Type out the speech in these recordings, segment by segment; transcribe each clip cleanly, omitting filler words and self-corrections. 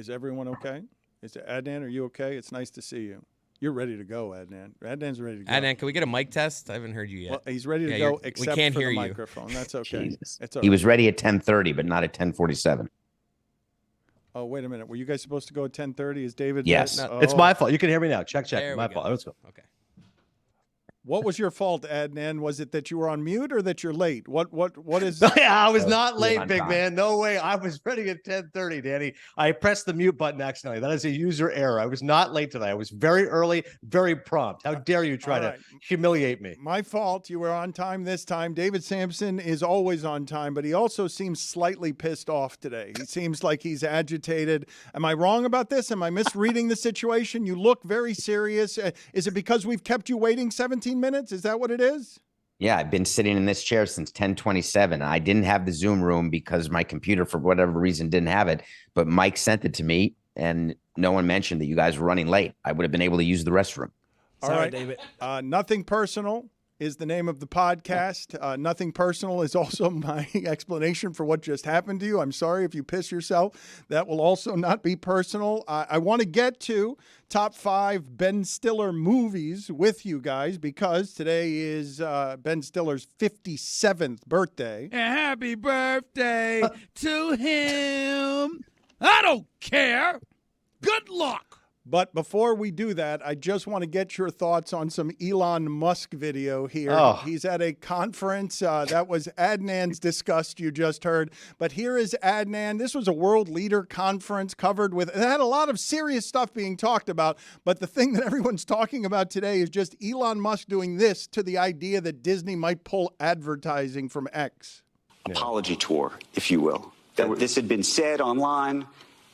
Is everyone okay? Is Adnan, are you okay? It's nice to see you. You're ready to go, Adnan. Adnan's ready to go. Adnan, can we get a mic test? I haven't heard you yet. Well, he's ready to go, we except can't for hear the you. microphone. That's okay. Jesus. It's all He right. was ready at 10:30, but not at 10:47. Oh, wait a minute. Were you guys supposed to go at 10:30? Is David? Yes. It's my fault. You can hear me now. Check. There My we fault. go. Let's go. Okay. What was your fault, Adnan? Was it that you were on mute or that you're late? What is? Yeah, I was not you're late, on big time. man. No way. I was ready at 10:30, Danny. I pressed the mute button accidentally. That is a user error. I was not late today. I was very early, very prompt. How dare you try to humiliate me? My fault. You were on time this time. David Sampson is always on time, but he also seems slightly pissed off today. He seems like he's agitated. Am I wrong about this? Am I misreading the situation? You look very serious. Is it because we've kept you waiting 17 minutes? Is that what it is? Yeah, I've been sitting in this chair since 10:27. I didn't have the Zoom room because my computer, for whatever reason, didn't have it. But Mike sent it to me, and no one mentioned that you guys were running late. I would have been able to use the restroom. All right, David. Nothing personal is the name of the podcast. Nothing personal is also my explanation for what just happened to you. I'm sorry if you piss yourself. That will also not be personal. I want to get to top 5 Ben Stiller movies with you guys because today is Ben Stiller's 57th birthday. Happy birthday to him. I don't care. Good luck. But before we do that, I just want to get your thoughts on some Elon Musk video here. Oh. He's at a conference. That was Adnan's disgust you just heard. But here is Adnan. This was a world leader conference covered with, it had a lot of serious stuff being talked about. But the thing that everyone's talking about today is just Elon Musk doing this to the idea that Disney might pull advertising from X. Apology tour, if you will. That this had been said online.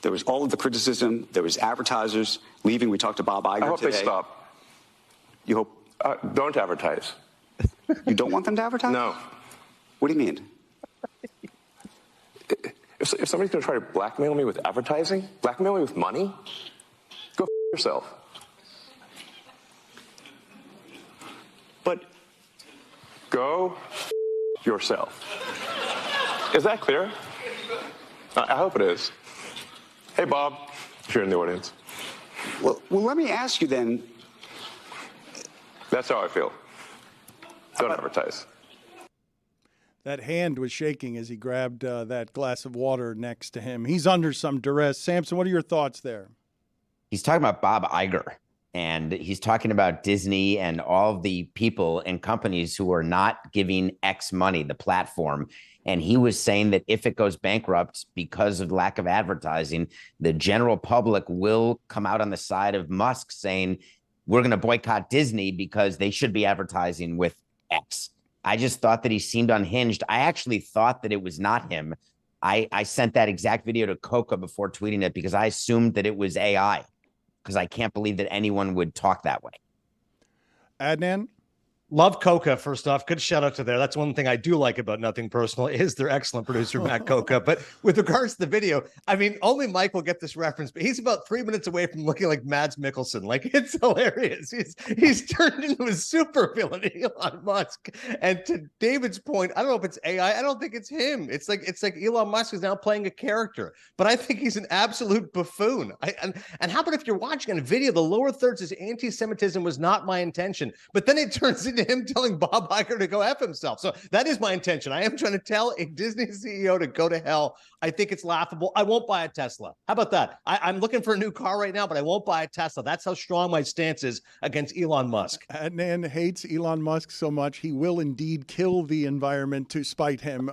There was all of the criticism. There was advertisers leaving. We talked to Bob Iger I hope today. they stop. You hope? Don't advertise. You don't want them to advertise? No. What do you mean? If somebody's going to try to blackmail me with advertising, blackmail me with money, go f yourself. But Go f yourself. Is that clear? I hope it is. Hey, Bob, if you're in the audience. well, let me ask you then. That's how I feel. Don't advertise. That hand was shaking as he grabbed that glass of water next to him. He's under some duress. Samson, what are your thoughts there? He's talking about Bob Iger, and he's talking about Disney and all of the people and companies who are not giving X money, the platform. And he was saying that if it goes bankrupt because of lack of advertising, the general public will come out on the side of Musk saying, we're going to boycott Disney because they should be advertising with X. I just thought that he seemed unhinged. I actually thought that it was not him. I sent that exact video to Coca before tweeting it because I assumed that it was AI because I can't believe that anyone would talk that way. Adnan? Love Coca, first off. Good shout out to there. That's one thing I do like about Nothing Personal is their excellent producer, Matt Coca. But with regards to the video, I mean, only Mike will get this reference, but he's about 3 minutes away from looking like Mads Mikkelsen. Like, it's hilarious. He's turned into a super villain, Elon Musk. And to David's point, I don't know if it's AI. I don't think it's him. It's like Elon Musk is now playing a character. But I think he's an absolute buffoon. And how about if you're watching a video, the lower third says anti-Semitism was not my intention. But then it turns into him telling Bob Iger to go F himself. So that is my intention. I am trying to tell a Disney CEO to go to hell. I think it's laughable. I won't buy a Tesla. How about that? I'm looking for a new car right now, but I won't buy a Tesla. That's how strong my stance is against Elon Musk. Adnan hates Elon Musk so much, he will indeed kill the environment to spite him.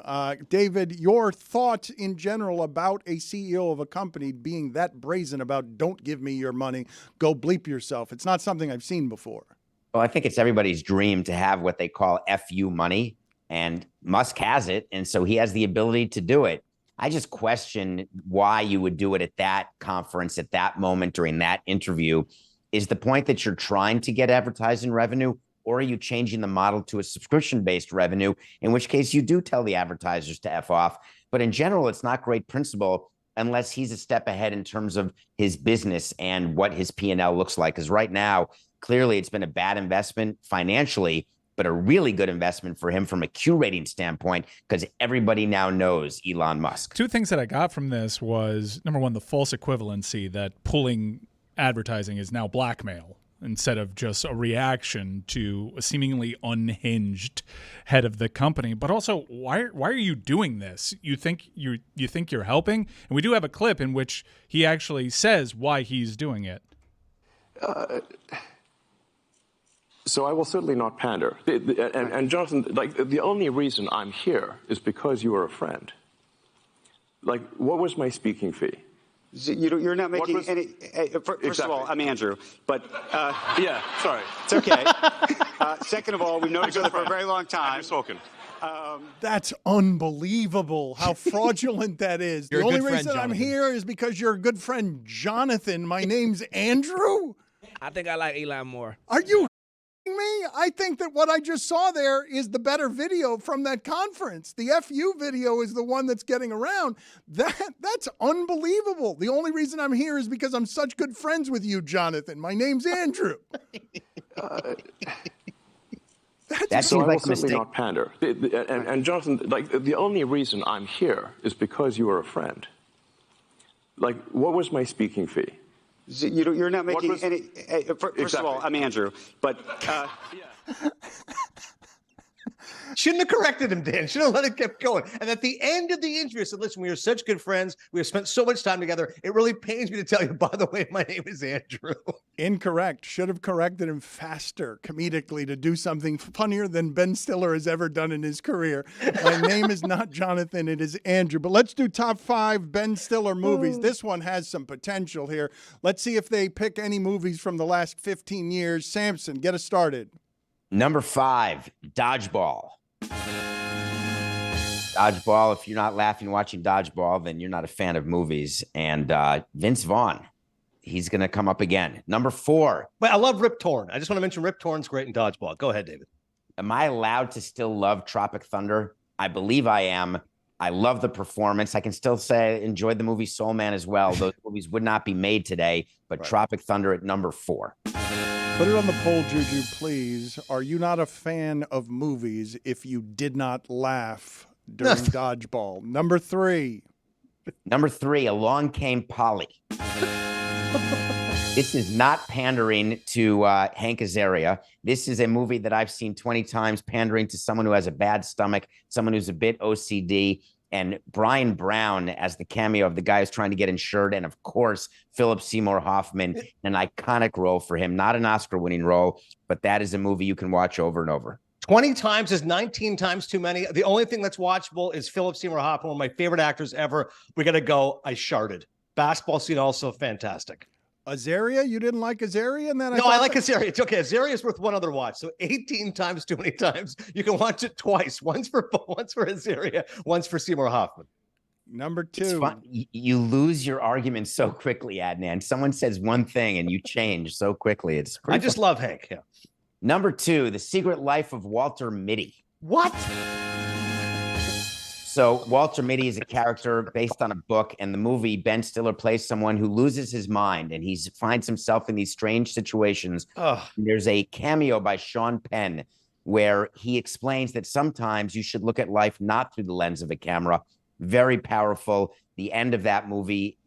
David, your thoughts in general about a CEO of a company being that brazen about don't give me your money, go bleep yourself. It's not something I've seen before. Well, I think it's everybody's dream to have what they call FU money, and Musk has it, and so he has the ability to do it. I just question why you would do it at that conference, at that moment, during that interview. Is the point that you're trying to get advertising revenue, or are you changing the model to a subscription-based revenue, in which case you do tell the advertisers to F off? But in general, it's not great principle unless he's a step ahead in terms of his business and what his P&L looks like. Because right now, clearly, it's been a bad investment financially, but a really good investment for him from a Q rating standpoint because everybody now knows Elon Musk. Two things that I got from this was, number one, the false equivalency that pulling advertising is now blackmail instead of just a reaction to a seemingly unhinged head of the company. But also, why are you doing this? You think you're helping? And we do have a clip in which he actually says why he's doing it. So I will certainly not pander. And Jonathan, like, the only reason I'm here is because you are a friend. Like, what was my speaking fee? You're not making any. First of all, I'm Andrew, but yeah, sorry, it's okay. Second of all, we've known each other for a very long time. You've spoken. That's unbelievable how fraudulent that is. You're the a only good friend, reason I'm Jonathan. here is because you're a good friend, Jonathan. My name's Andrew. I think I like Elon more. Are you me? I think that what I just saw there is the better video from that conference. The FU video is the one that's getting around. That's unbelievable. The only reason I'm here is because I'm such good friends with you, Jonathan. My name's Andrew. That So seems I will like a certainly mistake. not pander. And Jonathan, like, the only reason I'm here is because you are a friend. Like, what was my speaking fee? You're not making was- any. First of all, I'm Andrew, but Shouldn't have corrected him, Dan. Should have let it keep going. And at the end of the interview, said, listen, we are such good friends. We have spent so much time together. It really pains me to tell you, by the way, my name is Andrew. Incorrect. Should have corrected him faster, comedically, to do something funnier than Ben Stiller has ever done in his career. My name is not Jonathan, it is Andrew. But let's do top 5 Ben Stiller movies. This one has some potential here. Let's see if they pick any movies from the last 15 years. Samson, get us started. Number 5, Dodgeball. Dodgeball, if you're not laughing watching Dodgeball, then you're not a fan of movies. And Vince Vaughn, he's going to come up again. Number 4. But I love Rip Torn. I just want to mention Rip Torn's great in Dodgeball. Go ahead, David. Am I allowed to still love Tropic Thunder? I believe I am. I love the performance. I can still say I enjoyed the movie Soul Man as well. Those movies would not be made today, but Right. Tropic Thunder at number 4. Put it on the poll, Juju, please. Are you not a fan of movies if you did not laugh during Dodgeball? Number 3. Number 3, Along Came Polly. This is not pandering to Hank Azaria. This is a movie that I've seen 20 times pandering to someone who has a bad stomach, someone who's a bit OCD, and Brian Brown as the cameo of the guy who's trying to get insured. And of course, Philip Seymour Hoffman, an iconic role for him, not an Oscar-winning role, but that is a movie you can watch over and over. 20 times is 19 times too many. The only thing that's watchable is Philip Seymour Hoffman, one of my favorite actors ever. We got to go. I sharded. Basketball scene also fantastic. Azaria? You didn't like Azaria? And then No, I like Azaria. It's okay. Azaria is worth one other watch. So 18 times too many times. You can watch it twice. Once for Azaria, once for Seymour Hoffman. Number It's 2. fun. You lose your argument so quickly, Adnan. Someone says one thing and you change so quickly. It's I just love Hank. Yeah. Number 2, The Secret Life of Walter Mitty. What? So Walter Mitty is a character based on a book. And the movie, Ben Stiller plays someone who loses his mind and he finds himself in these strange situations. Oh, There's a cameo by Sean Penn where he explains that sometimes you should look at life not through the lens of a camera. Very powerful. The end of that movie,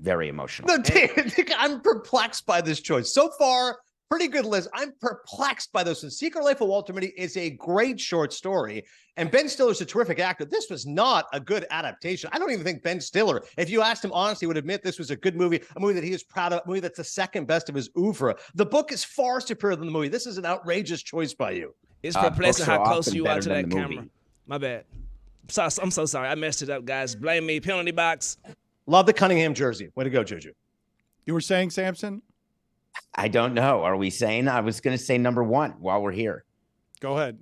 very emotional. no, David, I'm perplexed by this choice. So far, pretty good list. I'm perplexed by this. The Secret Life of Walter Mitty is a great short story. And Ben Stiller's a terrific actor. This was not a good adaptation. I don't even think Ben Stiller, if you asked him honestly, would admit this was a good movie, a movie that he is proud of, a movie that's the second best of his oeuvre. The book is far superior than the movie. This is an outrageous choice by you. It's perplexing books are how close often you are better to than that the camera. movie. My bad. I'm so sorry. I messed it up, guys. Blame me. Penalty box. Love the Cunningham jersey. Way to go, Juju. You were saying, Samson? I don't know. Are we saying? I was going to say number 1 while we're here. Go ahead.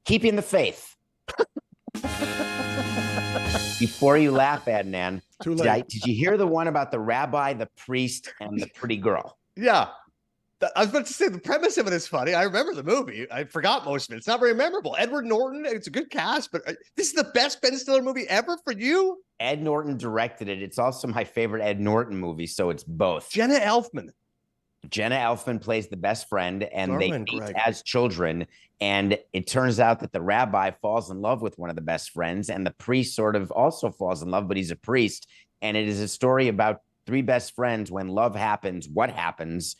Keeping the Faith. Before you laugh, Adnan, Too late. did you hear the one about the rabbi, the priest, and the pretty girl? Yeah. I was about to say the premise of it is funny. I remember the movie. I forgot most of it. It's not very memorable. Edward Norton, it's a good cast, but this is the best Ben Stiller movie ever for you? Ed Norton directed it. It's also my favorite Ed Norton movie, so it's both. Jenna Elfman. Jenna Elfman plays the best friend, and they Darwin, meet Greg. as children. And it turns out that the rabbi falls in love with one of the best friends, and the priest sort of also falls in love, but he's a priest. And it is a story about three best friends. When love happens, what happens?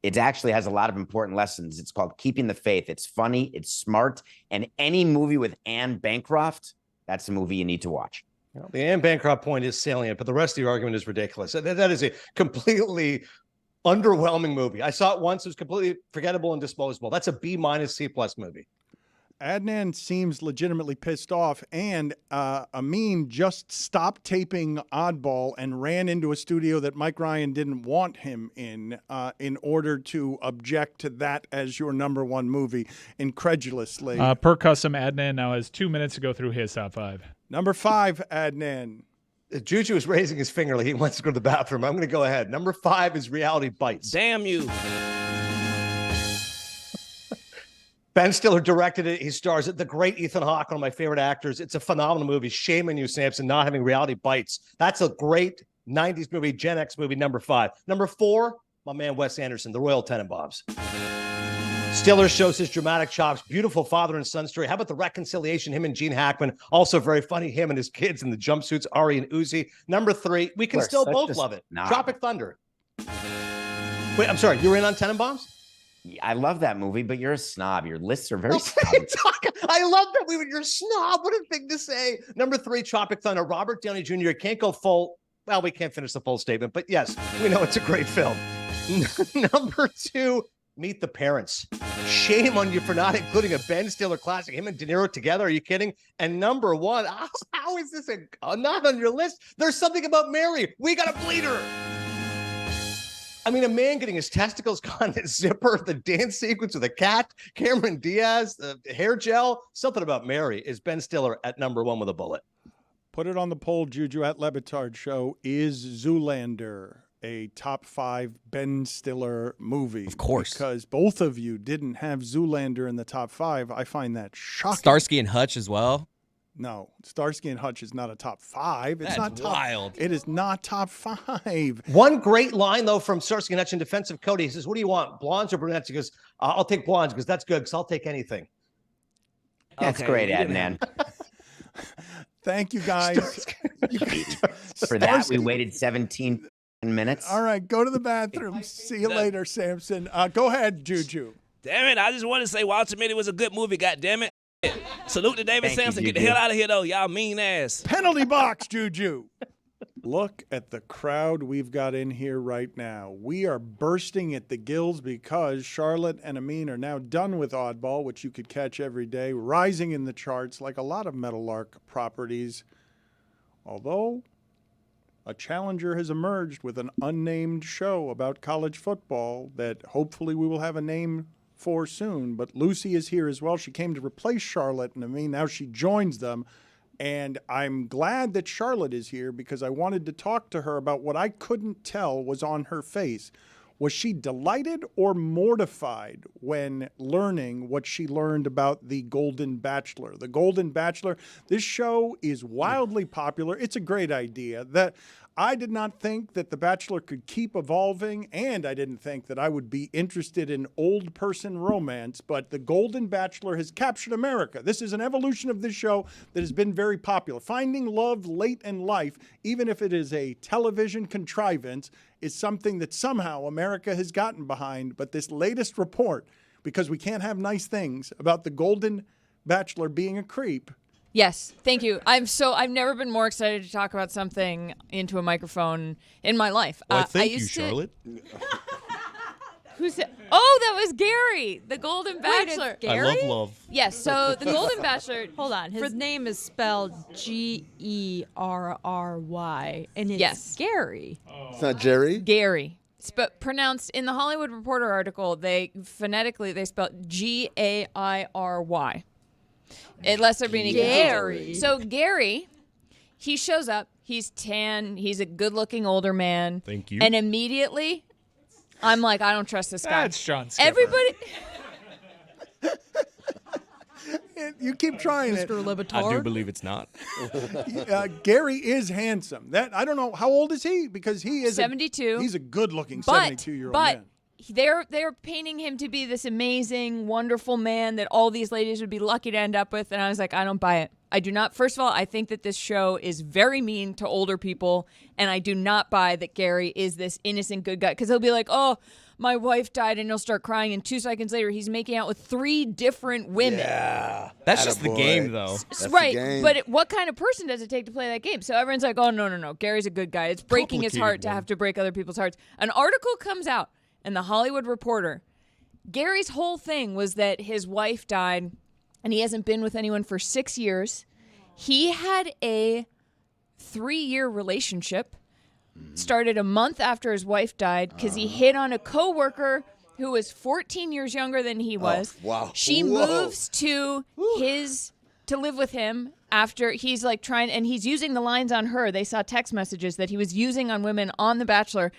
It actually has a lot of important lessons. It's called Keeping the Faith. It's funny, it's smart, and any movie with Anne Bancroft, that's a movie you need to watch. Well, the Anne Bancroft point is salient, but the rest of the argument is ridiculous. That is a completely underwhelming movie. I saw it once. It was completely forgettable and disposable. That's a B- C+ movie. Adnan seems legitimately pissed off, and Amin just stopped taping Oddball and ran into a studio that Mike Ryan didn't want him in order to object to that as your number one movie, incredulously. Per custom, Adnan now has 2 minutes to go through his top 5. Number 5, Adnan. Juju is raising his finger like he wants to go to the bathroom. I'm going to go ahead. Number 5 is Reality Bites. Damn you. Ben Stiller directed it. He stars it. The great Ethan Hawke, one of my favorite actors. It's a phenomenal movie. Shame on you, Samson, not having Reality Bites. That's a great 90s movie, Gen X movie, number 5. Number 4, my man Wes Anderson, The Royal Tenenbaums. Stiller shows his dramatic chops. Beautiful father and son story. How about the reconciliation, him and Gene Hackman? Also very funny, him and his kids in the jumpsuits, Ari and Uzi. Number 3, we can We're still such both a love it. snob. Tropic Thunder. Wait, I'm sorry. You were in on Tenenbaums? I love that movie, but you're a snob. Your lists are very I love that you're a snob. What a thing to say. Number 3, Tropic Thunder. Robert Downey Jr. Can't go full. Well, we can't finish the full statement, but yes, we know it's a great film. Number 2, Meet the Parents. Shame on you for not including a Ben Stiller classic. Him and De Niro together. Are you kidding? And number 1, how is this not on your list? There's something about Mary. We got to bleed her. I mean, a man getting his testicles caught in his zipper, the dance sequence with a cat, Cameron Diaz, the hair gel, something about Mary is Ben Stiller at number 1 with a bullet. Put it on the poll, Juju, at LeBatard Show. Is Zoolander a top 5 Ben Stiller movie? Of course. Because both of you didn't have Zoolander in the top 5. I find that shocking. Starsky and Hutch as well. No, Starsky and Hutch is not a top 5. It's That's not top, wild. It is not top 5. One great line, though, from Starsky and Hutch in defense of Cody. He says, what do you want, blondes or brunettes? He goes, I'll take blondes because that's good because I'll take anything. That's great, Adnan. Thank you, guys. For that, we waited 17 minutes. All right, go to the bathroom. See you later, Samson. Go ahead, Juju. Damn it. I just want to say Walter Mitty was a good movie, goddammit. Salute to David Thank you, Sampson. Get the Juju. hell out of here, though. Y'all mean ass. Penalty box, Juju. Look at the crowd we've got in here right now. We are bursting at the gills because Charlotte and Amin are now done with Oddball, which you could catch every day, rising in the charts like a lot of Meadowlark properties. Although a challenger has emerged with an unnamed show about college football that hopefully we will have a name for soon. But Lucy is here as well. She came to replace Charlotte and Amin. Now she joins them. And I'm glad that Charlotte is here because I wanted to talk to her about what I couldn't tell was on her face. Was she delighted or mortified when learning what she learned about the Golden Bachelor? The Golden Bachelor, this show is wildly popular. It's a great idea. I did not think that The Bachelor could keep evolving, and I didn't think that I would be interested in old person romance, but The Golden Bachelor has captured America. This is an evolution of this show that has been very popular. Finding love late in life, even if it is a television contrivance, is something that somehow America has gotten behind. But this latest report, because we can't have nice things about The Golden Bachelor being a creep. Yes, thank you. I've never been more excited to talk about something into a microphone in my life. Well, thank I you, used Charlotte. Who said? Oh, that was Gary, the Golden Bachelor. I love love. Yes, so the Golden Bachelor. Hold on, his name is spelled Gerry, and it's Yes. Gary. It's not Jerry? Gary. Pronounced in the Hollywood Reporter article, they spelled Gairy. Unless they're being Gary. So Gary, he shows up. He's tan. He's a good-looking older man. Thank you. And immediately, I'm like, I don't trust this guy. That's Sean Skipper. Everybody. You keep trying it. Mr. LeBatard. I do believe it's not. Gary is handsome. I don't know, how old is he? Because he is 72. He's a good-looking But 72-year-old man. they're painting him to be this amazing, wonderful man that all these ladies would be lucky to end up with. And I was like, I don't buy it. I do not. First of all, I think that this show is very mean to older people. And I do not buy that Gary is this innocent good guy. Because he'll be like, oh, my wife died, and he'll start crying. And 2 seconds later, he's making out with 3 different women. Yeah. That's just the game, though. Right. But what kind of person does it take to play that game? So everyone's like, oh, no. Gary's a good guy. It's breaking his heart to have to break other people's hearts. An article comes out in the Hollywood Reporter. Gary's whole thing was that his wife died, and he hasn't been with anyone for 6 years. He had a 3-year relationship. Started a month after his wife died because he hit on a coworker who was 14 years younger than he was. Oh, wow. She moves to live with him after he's like and he's using the lines on her. They saw text messages that he was using on women on The Bachelor.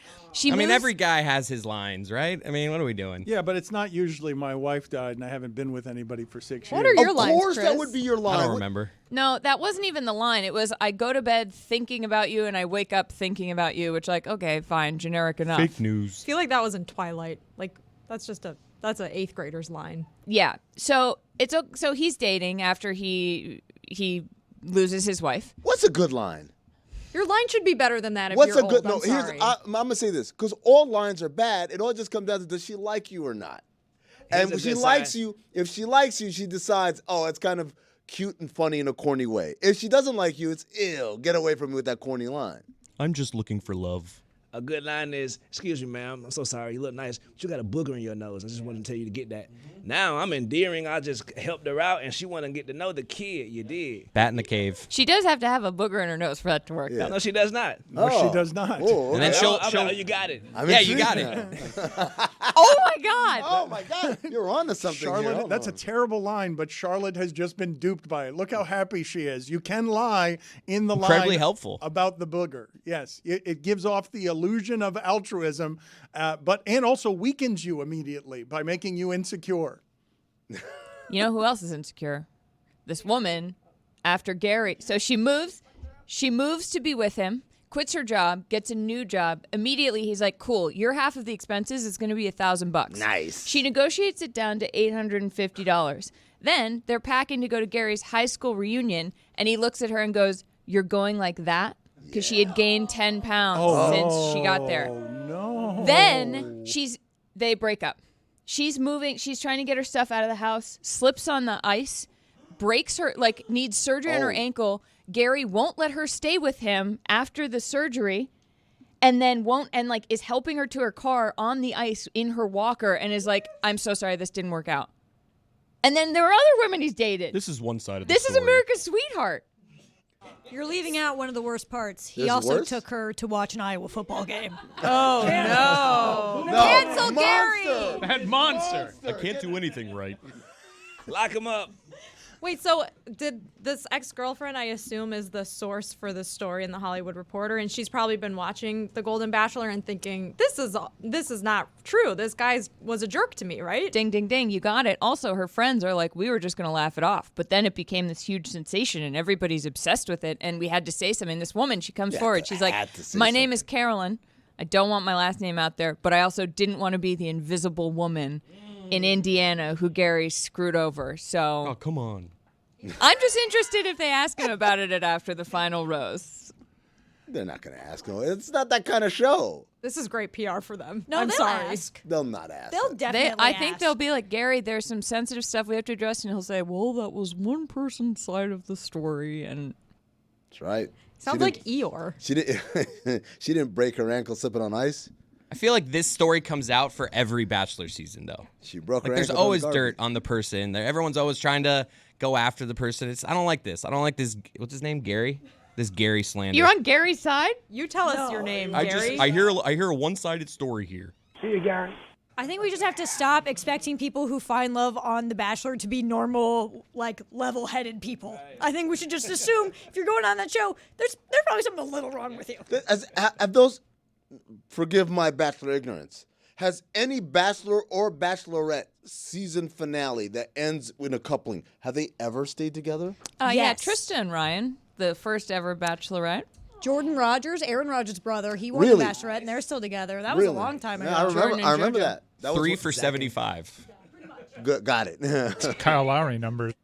I mean, every guy has his lines, right? I mean, what are we doing? Yeah, but it's not usually my wife died and I haven't been with anybody for 6 years. What are your lines, Of course, Chris? that would be your line. I don't remember. No, that wasn't even the line. It was, I go to bed thinking about you and I wake up thinking about you, which like, okay, fine, generic enough. Fake news. I feel like that was in Twilight. Like, that's an 8th grader's line. Yeah. So he's dating after he loses his wife. What's a good line? Your line should be better than that if What's you're a good? old. No, I'm sorry. I'm gonna say this because all lines are bad. It all just comes down to does she like you or not? And when she likes you, if she likes you, she decides, oh, it's kind of cute and funny in a corny way. If she doesn't like you, it's ew. Get away from me with that corny line. I'm just looking for love. A good line is, excuse me, ma'am, I'm so sorry, you look nice, but you got a booger in your nose. I just wanted to tell you to get that. Now I'm endearing, I just helped her out, and she want to get to know the kid, you did. Bat in the cave. She does have to have a booger in her nose for that to work, though. No, she does not. No, she does not. Oh, And then she'll you got it. You got it. Oh, my God. Oh my God, you're on to something. Charlotte, here. that's a terrible line, but Charlotte has just been duped by it. Look how happy she is. You can lie in the Incredibly line helpful. about the booger. Yes, it gives off the illusion of altruism, and also weakens you immediately by making you insecure. You know who else is insecure? This woman after Gary. So she moves to be with him, quits her job, gets a new job. Immediately he's like, cool, your half of the expenses is going to be $1,000. Nice. She negotiates it down to $850. Then they're packing to go to Gary's high school reunion, and he looks at her and goes, you're going like that? Because she had gained 10 pounds since she got there. No. Then they break up. She's moving. She's trying to get her stuff out of the house, slips on the ice, breaks her, needs surgery on her ankle. Gary won't let her stay with him after the surgery, and then is helping her to her car on the ice in her walker, and is like, I'm so sorry, this didn't work out. And then there were other women he's dated. This is one side of the This story. is America's sweetheart. You're leaving out one of the worst parts. He There's also worse? took her to watch an Iowa football game. Oh, no. Cancel Gary! That monster. I can't do anything right. Lock him up. Wait, so did this ex-girlfriend, I assume, is the source for this story in the Hollywood Reporter, and she's probably been watching The Golden Bachelor and thinking, this is not true. This guy was a jerk to me, right? Ding, ding, ding. You got it. Also, her friends are like, we were just going to laugh it off. But then it became this huge sensation, and everybody's obsessed with it, and we had to say something. This woman, she comes forward. She's like, my name is Carolyn. I don't want my last name out there, but I also didn't want to be the invisible woman in Indiana who Gary screwed over. So Oh, come on. I'm just interested if they ask him about it after the final rose. They're not going to ask him. It's not that kind of show. This is great PR for them. No, I'm they'll sorry. ask. They'll not ask. They'll definitely I think ask. they'll be like, Gary, there's some sensitive stuff we have to address, and he'll say, well, that was one person's side of the story, and That's right. Sounds like Eeyore. She didn't. She didn't break her ankle slipping on ice. I feel like this story comes out for every Bachelor season, though. She broke her Like, there's ankle. always dirt on the person. Everyone's always trying to go after the person. I don't like this. I don't like this. What's his name? Gary? This Gary slander. you're on Gary's side? You tell us your name, Gary. I hear a one-sided story here. See you, Gary. I think we just have to stop expecting people who find love on The Bachelor to be normal, level-headed people. I think we should just assume if you're going on that show, there's probably something a little wrong with you. Have those? Forgive my Bachelor ignorance. Has any Bachelor or Bachelorette season finale that ends in a coupling, have they ever stayed together? Yeah, Yes. Tristan and Ryan, the first ever Bachelorette. Jordan Rogers, Aaron Rodgers' brother, he won Really? The Bachelorette, and they're still together. That was a long time ago. Yeah, I remember that. That was 3 what- for 75. Good, got it. Kyle Lowry numbers.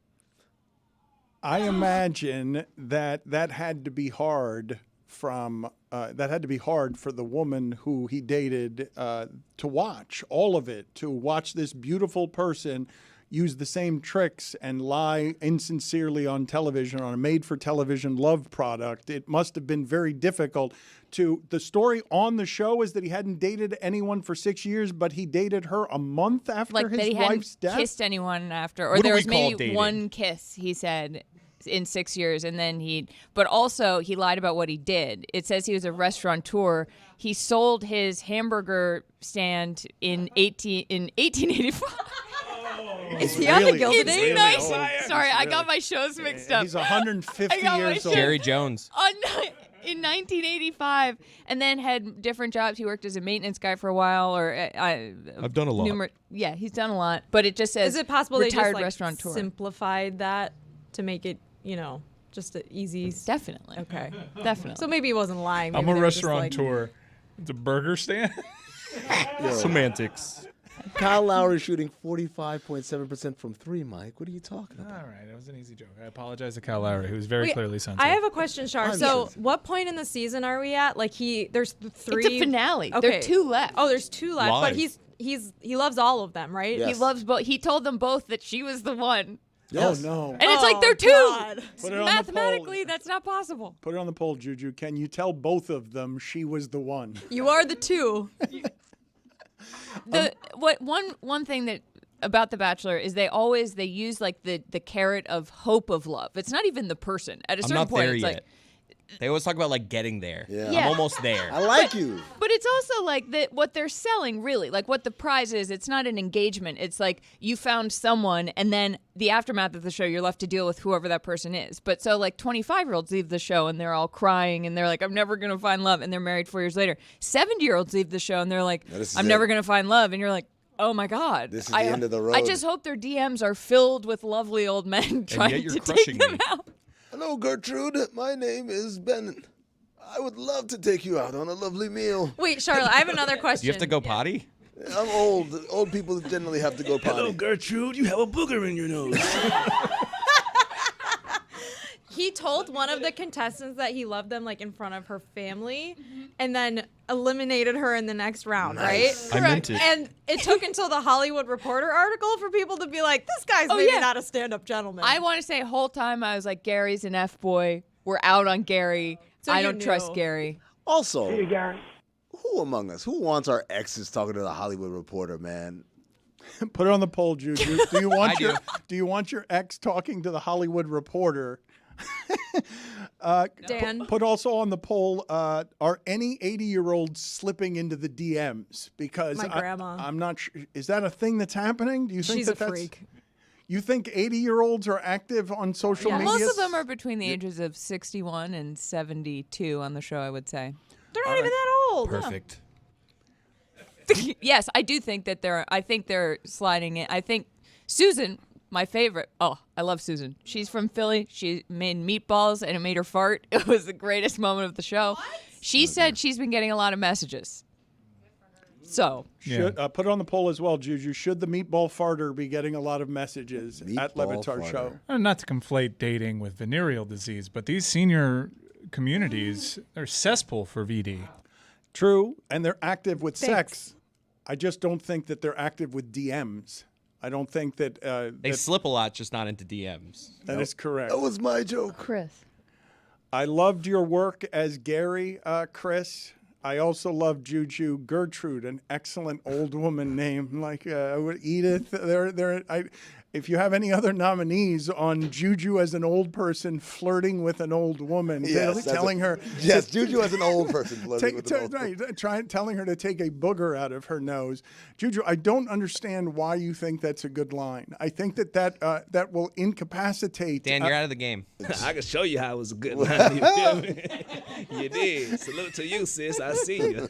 I imagine that had to be hard for the woman who he dated to watch all of it, to watch this beautiful person use the same tricks and lie insincerely on television, on a made-for-television love product. It must have been very difficult to. The story on the show is that he hadn't dated anyone for 6 years, but he dated her a month after Like that his he wife's hadn't death. kissed anyone after, or What do there we was call maybe dating? one kiss, he said, in 6 years, and then but also he lied about what he did. It says he was a restaurateur. He sold his hamburger stand in 1885. Is he on the Gilded It's Age? nice. Sorry, I got my shows mixed up. He's 150 I got my years old. Jerry Jones. In 1985, and then had different jobs. He worked as a maintenance guy for a while, or I've done a lot. Yeah, he's done a lot. But it just says Is it possible they retired just like restaurateur. simplified that to make it, just an easy? Definitely. Okay. Definitely. So maybe he wasn't lying. I'm Maybe a they were just, like- restaurateur. It's a burger stand. Semantics. Kyle Lowry shooting 45.7% from 3, Mike. What are you talking about? All right, that was an easy joke. I apologize to Kyle Lowry, who was very Wait, clearly sensitive. I have a question, Shar. I'm So, sensitive. what point in the season are we at? Like there's 3. It's a finale. There are 2 left. Oh, there's 2 left. Live. But he loves all of them, right? Yes. He loves both. He told them both that she was the one. Yes. Oh, no. And it's like they're 2. God. Put it on the Mathematically, poll. that's not possible. Put it on the poll, Juju. Can you tell both of them she was the one? You are the 2. One thing that about The Bachelor is they use like the carrot of hope of love. It's not even the person. At a I'm certain not point, there it's yet. like. They always talk about like getting there. Yeah. Yeah. I'm almost there. I like you. But it's also like that what they're selling really, like what the prize is, it's not an engagement. It's like you found someone and then the aftermath of the show, you're left to deal with whoever that person is. But so like 25-year-olds leave the show and they're all crying and they're like, I'm never going to find love. And they're married 4 years later. 70-year-olds leave the show and they're like, this is I'm it. never going to find love. And you're like, oh my God. This is the end of the road. I just hope their DMs are filled with lovely old men trying yet you're to crushing take them me. out. Hello, Gertrude. My name is Ben. I would love to take you out on a lovely meal. Wait, Charlotte, I have another question. You have to go potty? I'm old. Old people generally have to go potty. Gertrude, you have a booger in your nose. He told one of the contestants that he loved them like in front of her family and then eliminated her in the next round, right? I meant it. And it took until the Hollywood Reporter article for people to be like, this guy's maybe yeah. not a stand-up gentleman. I want to say whole time I was like, Gary's an F-boy. We're out on Gary. So I you don't trust knew. Gary. Also, who among us, who wants our exes talking to the Hollywood Reporter, man? Put it on the poll, Juju. Do you want I do. do you want your ex talking to the Hollywood Reporter? Dan. Put also on the poll, are any 80-year-olds slipping into the DMs? Because My grandma. I'm not sure. Is that a thing that's happening? Do you think She's a that's freak. You think 80-year-olds are active on social Yeah. media? Most of them are between the ages of 61 and 72 on the show, I would say. They're not even that old. Perfect. Yes, I do think that I think they're sliding in. I think Susan, my favorite. Oh, I love Susan. She's from Philly. She made meatballs and it made her fart. It was the greatest moment of the show. What? She said she's been getting a lot of messages. So, Should, put it on the poll as well, Juju. Should the meatball farter be getting a lot of messages at Le Meatball Batard farter. Show? Not to conflate dating with venereal disease, but these senior communities are cesspool for VD. True, and they're active with Thanks. sex. I just don't think that they're active with DMs. I don't think that They slip a lot, just not into DMs. that is correct. That was my joke. Chris. I loved your work as Gary, Chris. I also love Juju Gertrude, an excellent old woman name like Edith. If you have any other nominees on Juju as an old person flirting with an old woman, Yes, telling her, Yes, Juju as an old person flirting with an old telling her to take a booger out of her nose. Juju, I don't understand why you think that's a good line. I think that will incapacitate. Dan, you're out of the game. I can show you how it was a good line. You feel me? You did. Salute to you, sis. I see you.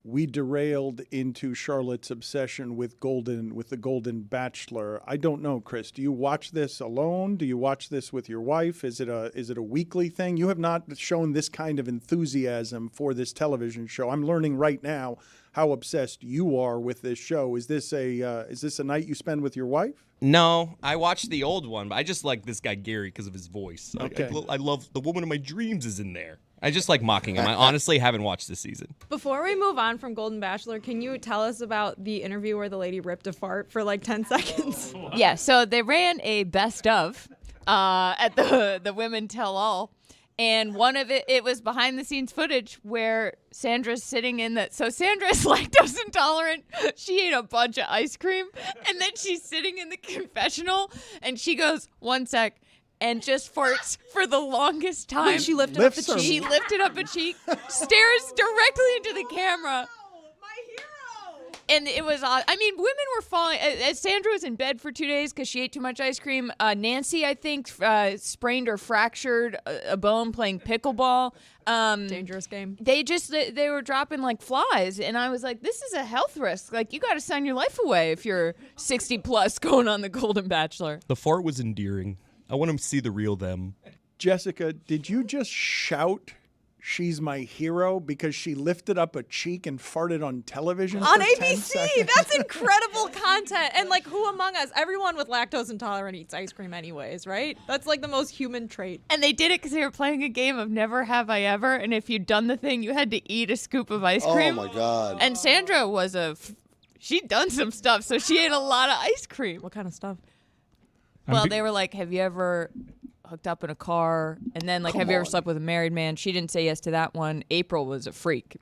we derailed into Charlotte's obsession with the Golden Bachelor. I don't know, Chris. Do you watch this alone? Do you watch this with your wife? Is it a weekly thing? You have not shown this kind of enthusiasm for this television show. I'm learning right now how obsessed you are with this show. Is this a night you spend with your wife? No, I watched the old one, but I just like this guy Gary because of his voice. Okay. I love the woman of my dreams is in there. I just like mocking him. I honestly haven't watched this season. Before we move on from Golden Bachelor, can you tell us about the interview where the lady ripped a fart for like 10 seconds? Yeah, so they ran a best of at the Women Tell All. And one of it was behind the scenes footage where Sandra's sitting in the. So Sandra's lactose intolerant. She ate a bunch of ice cream. And then she's sitting in the confessional and she goes, 1 sec. And just farts for the longest time. Wait, she lifted up a cheek? She lifted up a cheek, stares directly into the camera. And it was odd. I mean, women were falling. Sandra was in bed for 2 days because she ate too much ice cream. Nancy, I think, sprained or fractured a bone playing pickleball. Dangerous game. They were dropping like flies. And I was like, this is a health risk. Like, you got to sign your life away if you're 60 plus going on the Golden Bachelor. The fart was endearing. I want to see the real them. Jessica, did you just shout, "She's my hero," because she lifted up a cheek and farted on television On for 10 ABC. seconds? That's incredible content. And like, who among us? Everyone with lactose intolerant eats ice cream anyways, right? That's like the most human trait. And they did it because they were playing a game of Never Have I Ever. And if you'd done the thing, you had to eat a scoop of ice cream. Oh, my God. And Sandra was she'd done some stuff, so she ate a lot of ice cream. What kind of stuff? Well, they were like, have you ever hooked up in a car? And then, like, have you ever slept with a married man? She didn't say yes to that one. April was a freak.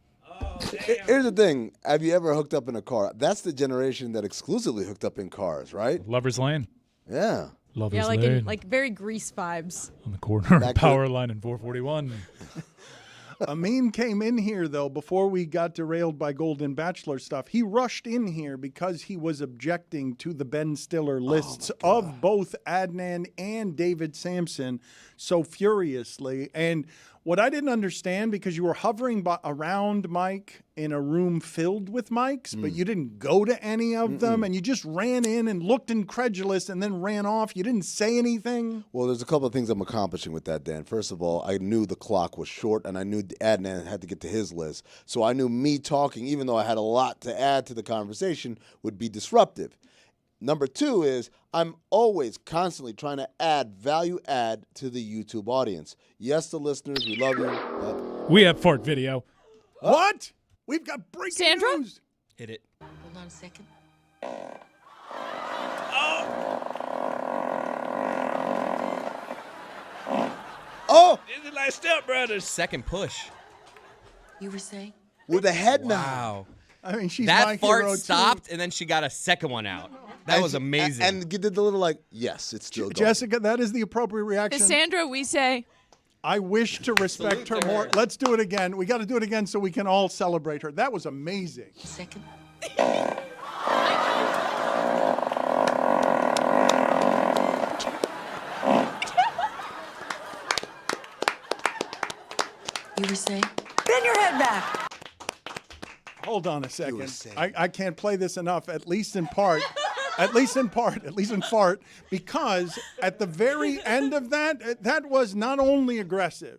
Here's the thing. Have you ever hooked up in a car? That's the generation that exclusively hooked up in cars, right? Lover's Lane. Yeah. Lover's like Lane. like very Grease vibes. On the corner of Power Line and 441. Amin came in here, though, before we got derailed by Golden Bachelor stuff. He rushed in here because he was objecting to the Ben Stiller lists of both Adnan and David Sampson so furiously. And what I didn't understand, because you were hovering around Mike in a room filled with mics, but you didn't go to any of them, and you just ran in and looked incredulous and then ran off. You didn't say anything. Well, there's a couple of things I'm accomplishing with that, Dan. First of all, I knew the clock was short, and I knew Adnan had to get to his list. So I knew me talking, even though I had a lot to add to the conversation, would be disruptive. Number two is I'm always constantly trying to value add to the YouTube audience. Yes, the listeners, we love you. We have fart video. What? We've got breaking Sandra? news. Hit it. Hold on a second. Oh! This is like Step Brothers. Second push. You were saying? With a head nod. Wow. I mean, she's That my fart hero, too. stopped, and then she got a second one out. That was amazing. And did the little yes, it's still going. Jessica, that is the appropriate reaction. To Sandra, we say, I wish to respect her more. Let's do it again. We got to do it again so we can all celebrate her. That was amazing. Second. You were saying? Bend your head back. Hold on a second. I can't play this enough, at least in part. At least in part, because at the very end of that was not only aggressive,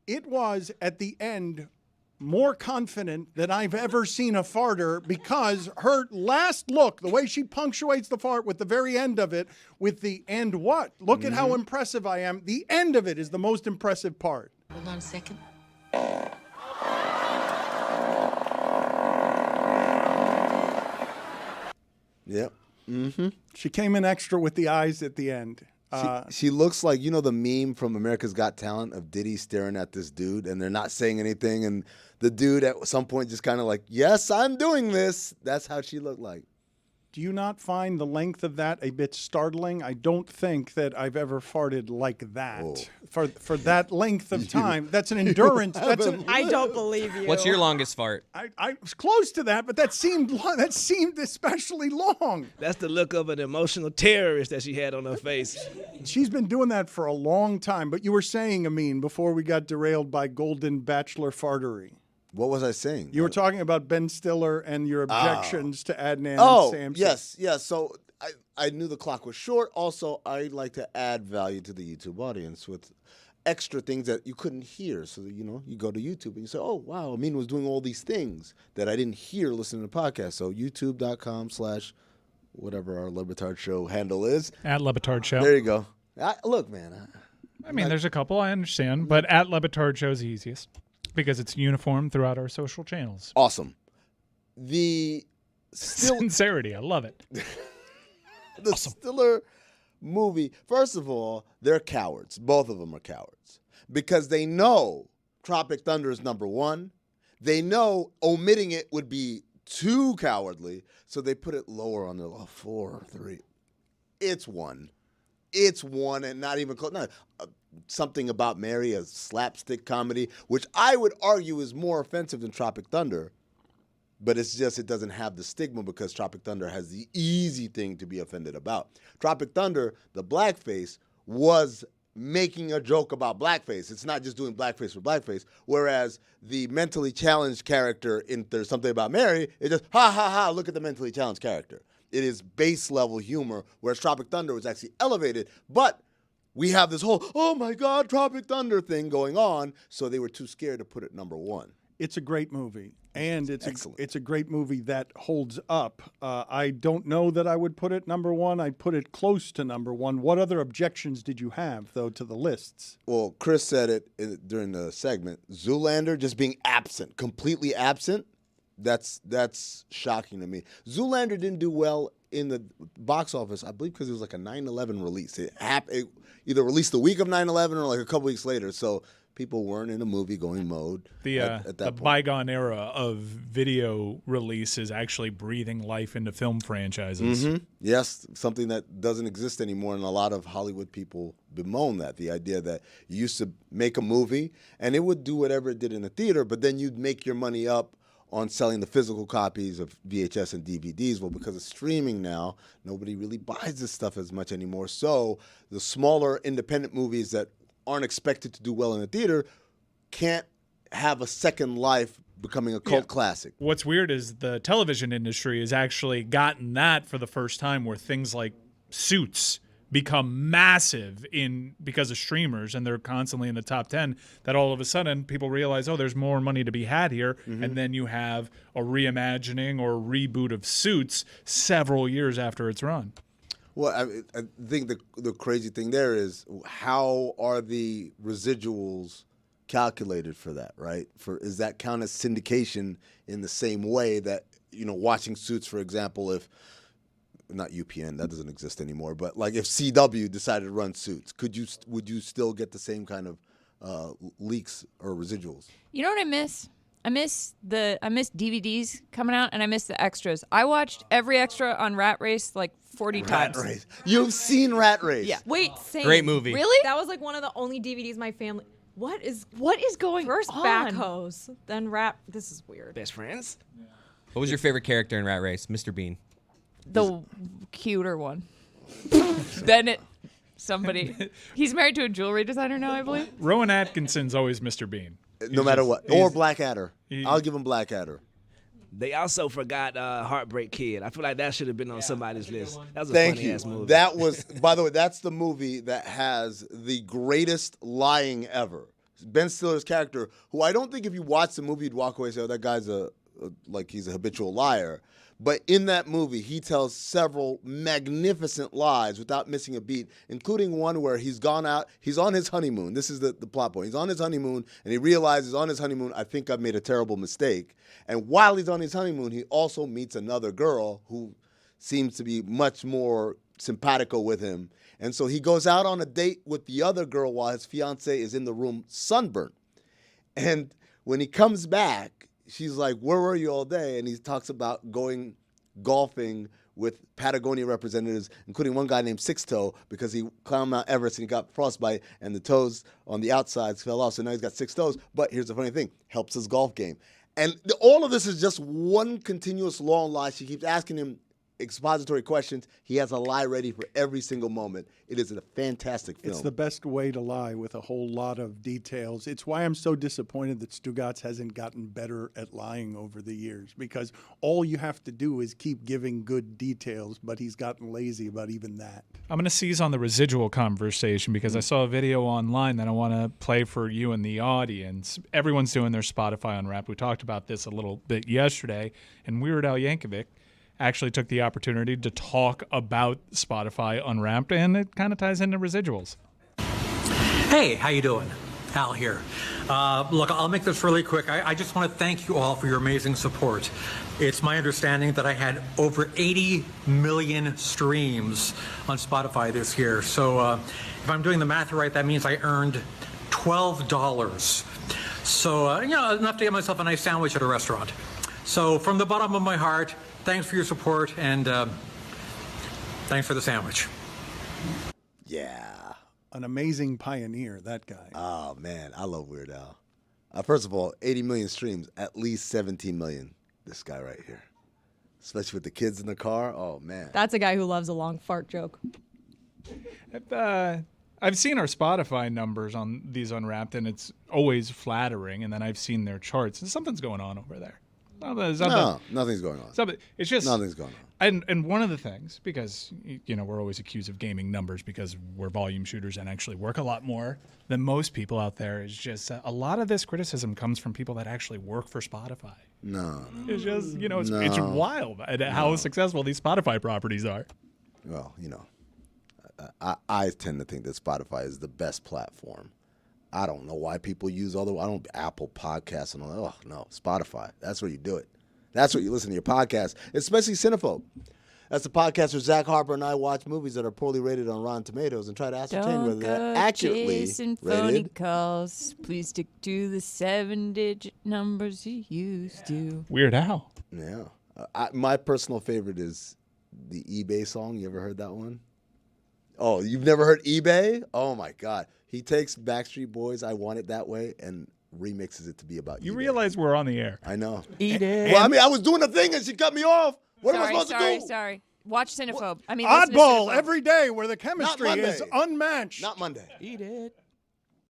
it was at the end more confident than I've ever seen a farter, because her last look, the way she punctuates the fart with the very end of it, with the "and what?" Look at how impressive I am. The end of it is the most impressive part. Hold on a second. Yep. Mm-hmm. She came in extra with the eyes at the end. She looks like, the meme from America's Got Talent of Diddy staring at this dude and they're not saying anything. And the dude at some point just kind of like, yes, I'm doing this. That's how she looked like. Do you not find the length of that a bit startling? I don't think that I've ever farted like that for that length of time. That's an endurance. I don't believe you. What's your longest fart? I was close to that, but that seemed especially long. That's the look of an emotional terrorist that she had on her face. She's been doing that for a long time. But you were saying, Amin, before we got derailed by Golden Bachelor fartery. What was I saying? You were talking about Ben Stiller and your objections to Adnan Sampson. Yes. So I knew the clock was short. Also, I like to add value to the YouTube audience with extra things that you couldn't hear. So, you go to YouTube and you say, oh, wow, Amin was doing all these things that I didn't hear listening to the podcast. So youtube.com/whatever our LeBatard Show handle is. At LeBatard Show. There you go. Look, man. There's a couple, I understand, but at LeBatard Show is the easiest because it's uniform throughout our social channels. Awesome. The sincerity, I love it. The Stiller movie, first of all, they're cowards. Both of them are cowards because they know Tropic Thunder is number one. They know omitting it would be too cowardly, so they put it lower on the 4 or 3. It's one. It's one and not even close. No, something about Mary, a slapstick comedy, which I would argue is more offensive than Tropic Thunder. But it's just it doesn't have the stigma because Tropic Thunder has the easy thing to be offended about. Tropic Thunder, the blackface, was making a joke about blackface. It's not just doing blackface for blackface. Whereas the mentally challenged character in There's Something About Mary, it's just, ha, ha, ha, look at the mentally challenged character. It is base level humor, whereas Tropic Thunder was actually elevated. But we have this whole, oh my God, Tropic Thunder thing going on. So they were too scared to put it number one. It's a great movie, and it's excellent. A great movie that holds up. I don't know that I would put it number one. I'd put it close to number one. What other objections did you have, though, to the lists? Well, Chris said it during the segment. Zoolander just being absent, completely absent, that's shocking to me. Zoolander didn't do well in the box office, I believe, because it was like a 9/11 release. It either released the week of 9/11 or like a couple weeks later, so people weren't in a movie-going mode at that point. Bygone era of video release is actually breathing life into film franchises. Mm-hmm. Yes, something that doesn't exist anymore, and a lot of Hollywood people bemoan that, the idea that you used to make a movie, and it would do whatever it did in the theater, but then you'd make your money up on selling the physical copies of VHS and DVDs. Well, because of streaming now, nobody really buys this stuff as much anymore, so the smaller independent movies that aren't expected to do well in the theater can't have a second life becoming a cult classic. What's weird is the television industry has actually gotten that for the first time where things like Suits become massive because of streamers and they're constantly in the top 10, that all of a sudden people realize, oh, there's more money to be had here. Mm-hmm. And then you have a reimagining or reboot of Suits several years after its run. Well, I think the crazy thing there is how are the residuals calculated for that, right? Is that count as syndication in the same way that, watching Suits, for example, if not UPN, that doesn't exist anymore, but like if CW decided to run Suits, would you still get the same kind of leaks or residuals? You know what I miss? I miss DVDs coming out, and I miss the extras. I watched every extra on Rat Race like 40 times. Rat Race. You've seen Rat Race? Yeah. Wait, same. Great movie. Really? That was like one of the only DVDs my family. What is going first on? Backhoes, then Rap. This is weird. Best friends? What was your favorite character in Rat Race? Mr. Bean. The cuter one. Bennett. Somebody. He's married to a jewelry designer now, I believe. Rowan Atkinson's always Mr. Bean. No matter what. Or Blackadder. I'll give him Blackadder. They also forgot Heartbreak Kid. I feel like that should have been on somebody's list. That was a Thank funny you. ass movie. That was, by the way, that's the movie that has the greatest lying ever. Ben Stiller's character, who I don't think if you watch the movie you'd walk away and say, oh, that guy's he's a habitual liar. But in that movie, he tells several magnificent lies without missing a beat, including one where he's gone out, he's on his honeymoon. This is the plot point. He's on his honeymoon, and he realizes on his honeymoon, I think I've made a terrible mistake. And while he's on his honeymoon, he also meets another girl who seems to be much more simpatico with him. And so he goes out on a date with the other girl while his fiancée is in the room sunburnt. And when he comes back, she's like, where were you all day? And he talks about going golfing with Patagonia representatives, including one guy named Six Toe, because he climbed Mount Everest and he got frostbite and the toes on the outsides fell off. So now he's got 6 toes. But here's the funny thing, helps his golf game. And all of this is just one continuous long lie. She keeps asking him, expository questions. He has a lie ready for every single moment. It is a fantastic film. It's the best way to lie with a whole lot of details. It's why I'm so disappointed that Stugotz hasn't gotten better at lying over the years, because all you have to do is keep giving good details, but he's gotten lazy about even that. I'm going to seize on the residual conversation because I saw a video online that I want to play for you and the audience. Everyone's doing their Spotify Unwrapped. We talked about this a little bit yesterday, and Weird Al Yankovic actually took the opportunity to talk about Spotify Unwrapped, and it kind of ties into residuals. Hey, how you doing? Al here. Look, I'll make this really quick. I just want to thank you all for your amazing support. It's my understanding that I had over 80 million streams on Spotify this year. So if I'm doing the math right, that means I earned $12. So, enough to get myself a nice sandwich at a restaurant. So from the bottom of my heart, thanks for your support, and thanks for the sandwich. Yeah. An amazing pioneer, that guy. Oh, man. I love Weird Al. First of all, 80 million streams, at least 17 million. This guy right here. Especially with the kids in the car. Oh, man. That's a guy who loves a long fart joke. I've seen our Spotify numbers on these Unwrapped, and it's always flattering, and then I've seen their charts, and something's going on over there. No, nothing's going on. It's just nothing's going on. And one of the things, because we're always accused of gaming numbers because we're volume shooters and actually work a lot more than most people out there, is just a lot of this criticism comes from people that actually work for Spotify. No. It's just it's wild at how successful these Spotify properties are. Well, I tend to think that Spotify is the best platform. I don't know why people use Apple Podcasts and all that. Oh, no, Spotify. That's where you do it. That's where you listen to your podcast, especially Cinephobe. That's the podcast where Zach Harper and I watch movies that are poorly rated on Rotten Tomatoes and try to ascertain whether they're accurately chasing phony rated. calls. Please stick to the 7-digit numbers you used to. Weird Al. Yeah. My personal favorite is the eBay song. You ever heard that one? Oh, you've never heard eBay? Oh, my God. He takes Backstreet Boys' I Want It That Way and remixes it to be about You eBay. realize we're on the air. I know. Eat it. Well, I was doing a thing and she cut me off. What am I supposed to do? Sorry. Watch Cinephobe. Listen to Oddball Cinephobe. every day where the chemistry is unmatched. Not Monday. Eat it.